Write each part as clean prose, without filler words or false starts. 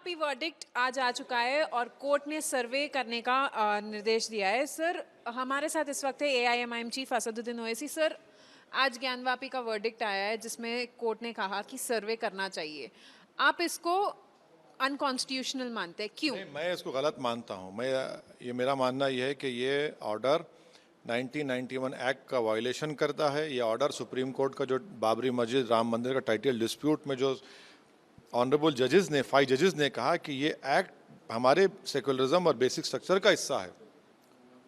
Gyanvapi verdict आज आ चुका है और कोर्ट ने सर्वे करने का निर्देश दिया है। सर, हमारे साथ इस वक्त है AIMIM chief Asaduddin Owaisi. Sir, आज ज्ञानवापी का वर्डिक्ट आया है जिसमें कोर्ट ने कहा कि सर्वे करना चाहिए। आप इसको अनकॉन्स्टिट्यूशनल मानते हैं, क्यों? नहीं, मैं इसको गलत मानता हूँ। ये मेरा मानना ये है कि ये ऑर्डर 1991 एक्ट का वायलेशन करता है। ये ऑर्डर सुप्रीम कोर्ट का जो बाबरी मस्जिद राम मंदिर का टाइटल डिस्प्यूट में जो ऑनरेबल जजेस ने 5 जजेस ने कहा कि ये एक्ट हमारे सेकुलरिज्म और बेसिक स्ट्रक्चर का हिस्सा है।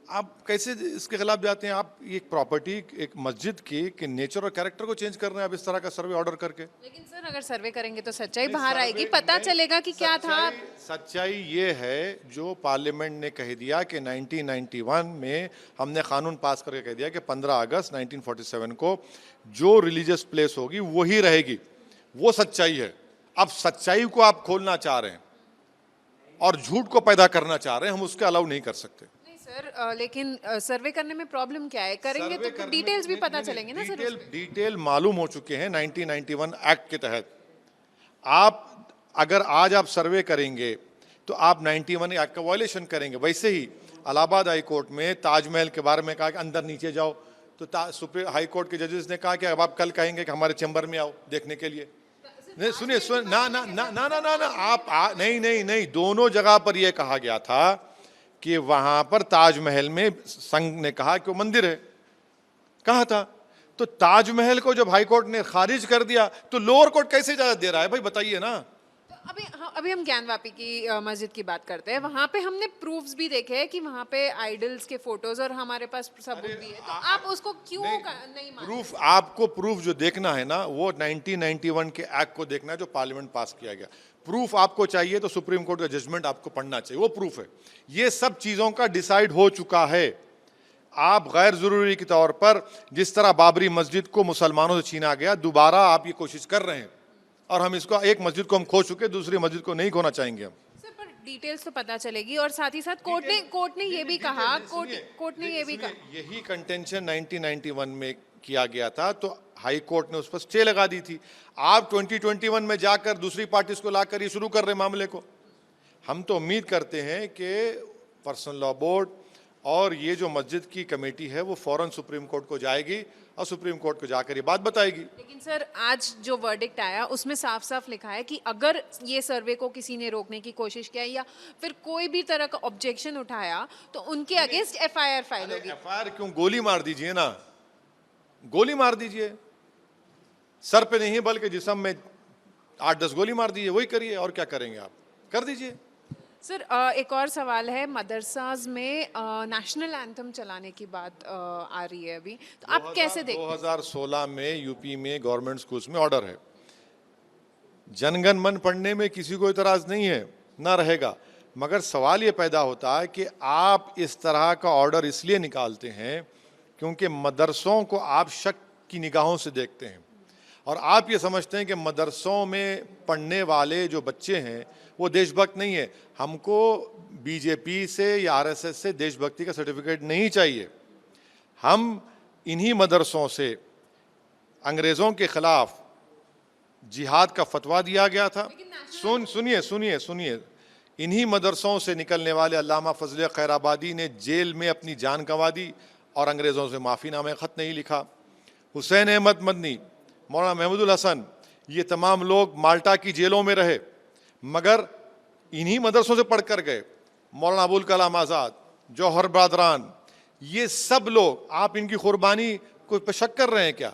आप कैसे इसके खिलाफ जाते हैं? आप एक प्रॉपर्टी एक मस्जिद की नेचर और कैरेक्टर को चेंज कर रहे हैं आप इस तरह का सर्वे ऑर्डर करके। लेकिन सर, अगर सर्वे करेंगे तो सच्चाई बाहर आएगी, पता चलेगा कि क्या था। सच्चाई ये है जो पार्लियामेंट ने कह दिया कि 1991 में हमने कानून पास करके कह दिया कि 15 अगस्त 1947 को जो रिलीजियस प्लेस होगी वही रहेगी। वो सच्चाई है। अब सच्चाई को आप खोलना चाह रहे हैं और झूठ को पैदा करना चाह रहे हैं, हम उसके अलाउ नहीं कर सकते। नहीं सर, लेकिन सर्वे करने में प्रॉब्लम क्या है? करेंगे तो डिटेल्स भी पता चलेंगे ना सर। डिटेल मालूम हो चुके हैं 1991 एक्ट के तहत। आप अगर आज आप सर्वे करेंगे तो आप 91 एक्ट का वायलेशन करेंगे। वैसे ही इलाहाबाद हाई कोर्ट में ताजमहल के बारे में कहा कि अंदर नीचे जाओ, तो सुप्रीम हाई कोर्ट के जजेस ने कहा कि अब आप कल कहेंगे कि हमारे चैम्बर में आओ देखने के लिए। नहीं, सुनिए ना ना ना ना ना ना ना आप नहीं नहीं नहीं, दोनों जगह पर यह कहा गया था कि वहां पर ताजमहल में संघ ने कहा कि वो मंदिर है, कहा था। तो ताजमहल को जब हाई कोर्ट ने खारिज कर दिया तो लोअर कोर्ट कैसे इजाजत दे रहा है? भाई बताइए ना। तो अभी हम ज्ञानवापी की मस्जिद की बात करते हैं। वहाँ पे हमने प्रूफ्स भी देखे हैं कि वहाँ पे आइडल्स के फोटोज और हमारे पास सबूत भी है। तो आप उसको क्यों नहीं मानते? प्रूफ, आपको प्रूफ जो देखना है ना वो 1991 के एक्ट को देखना है जो पार्लियामेंट पास किया गया। प्रूफ आपको चाहिए तो सुप्रीम कोर्ट का जजमेंट आपको पढ़ना चाहिए, वो प्रूफ है। ये सब चीजों का डिसाइड हो चुका है। आप गैर जरूरी के तौर पर जिस तरह बाबरी मस्जिद को मुसलमानों से छीना गया, दोबारा आप ये कोशिश कर रहे हैं और हम इसको एक मस्जिद को हम खो चुके, दूसरी मस्जिद को नहीं खोना चाहेंगे हम। सर, पर डिटेल्स तो पता चलेगी और साथ ही साथ कोर्ट ने ये भी कहा, कोर्ट ने ये भी कहा, यही कंटेंशन 1991 में किया गया था तो हाई कोर्ट ने उस पर स्टे लगा दी थी। आप 2021 में जाकर दूसरी पार्टीज को लाकर ये शुरू कर रहे मामले को। हम तो उम्मीद करते हैं कि पर्सनल लॉ बोर्ड और ये जो मस्जिद की कमेटी है वो फौरन सुप्रीम कोर्ट को जाएगी और सुप्रीम कोर्ट को जाकर ये बात बताएगी। लेकिन सर, आज जो वर्डिक्ट आया उसमें साफ साफ लिखा है कि अगर ये सर्वे को किसी ने रोकने की कोशिश किया या फिर कोई भी तरह का ऑब्जेक्शन उठाया तो उनके अगेंस्ट एफआईआर फाइल होगी। एफआईआर क्यों? गोली मार दीजिए ना, गोली मार दीजिए। सर पे नहीं बल्कि जिस्म में 8-10 गोली मार दीजिए, वही करिए। और क्या करेंगे आप? कर दीजिए। सर, एक और सवाल है। मदरसाज में नेशनल एंथम चलाने की बात आ रही है अभी, तो आप कैसे देखते हैं? 2016 में यूपी में गवर्नमेंट स्कूल्स में ऑर्डर है, जनगण मन पढ़ने में किसी को इतराज नहीं है, ना रहेगा। मगर सवाल ये पैदा होता है कि आप इस तरह का ऑर्डर इसलिए निकालते हैं क्योंकि मदरसों को आप शक की निगाहों से देखते हैं और आप ये समझते हैं कि मदरसों में पढ़ने वाले जो बच्चे हैं वो देशभक्त नहीं है। हमको बीजेपी से या आरएसएस से देशभक्ति का सर्टिफिकेट नहीं चाहिए। हम इन्हीं मदरसों से अंग्रेज़ों के खिलाफ जिहाद का फतवा दिया गया था। सुनिए सुनिए सुनिए, इन्हीं मदरसों से निकलने वाले अल्लामा फजल खैराबादी ने जेल में अपनी जान गंवा दी और अंग्रेज़ों से माफ़ीनामे ख़त नहीं लिखा। हुसैन अहमद मदनी, मौलाना महमूदुल हसन, ये तमाम लोग माल्टा की जेलों में रहे मगर इन्हीं मदरसों से पढ़कर गए। मौलाना अबुल कलाम आज़ाद, जौहर बरदरान, ये सब लोग, आप इनकी कुर्बानी को शक कर रहे हैं क्या?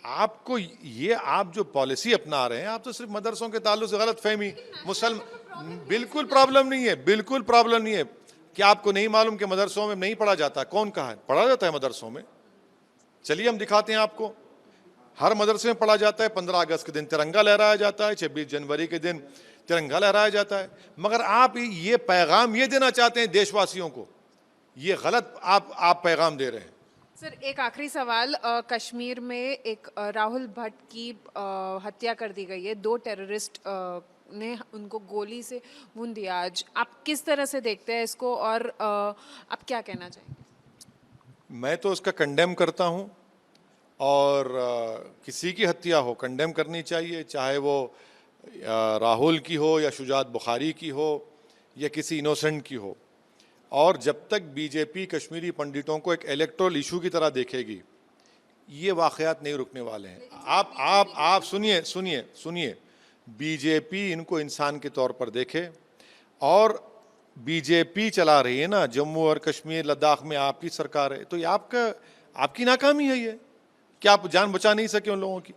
आपको ये आप जो पॉलिसी अपना रहे हैं, आप तो सिर्फ मदरसों के ताल्लुक से गलत फहमी बिल्कुल प्रॉब्लम नहीं है, बिल्कुल प्रॉब्लम नहीं है। क्या आपको नहीं मालूम कि मदरसों में नहीं पढ़ा जाता? कौन कहा है? पढ़ा जाता है मदरसों में। चलिए हम दिखाते हैं आपको। हर मदरसे में पढ़ा जाता है। 15 अगस्त के दिन तिरंगा लहराया जाता है, 26 जनवरी के दिन तिरंगा लहराया जाता है। मगर आप ये पैगाम ये देना चाहते हैं देशवासियों को, ये गलत आप पैगाम दे रहे हैं। सर, एक आखिरी सवाल। कश्मीर में एक राहुल भट्ट की हत्या कर दी गई है। 2 टेररिस्ट ने उनको गोली से भून दिया आज। आप किस तरह से देखते हैं इसको और आप क्या कहना चाहेंगे? मैं तो उसका कंडेम करता हूँ और किसी की हत्या हो कंडेम करनी चाहिए, चाहे वो राहुल की हो या शुजात बुखारी की हो या किसी इनोसेंट की हो, और जब तक बीजेपी कश्मीरी पंडितों को एक इलेक्टोरल इशू की तरह देखेगी, ये वाक़यात नहीं रुकने वाले हैं। आप सुनिए सुनिए सुनिए, बीजेपी इनको इंसान के तौर पर देखे, और बीजेपी चला रही है ना जम्मू और कश्मीर लद्दाख में, आपकी सरकार है, तो ये आपकी नाकामी है। ये क्या आप जान बचा नहीं सके उन लोगों की?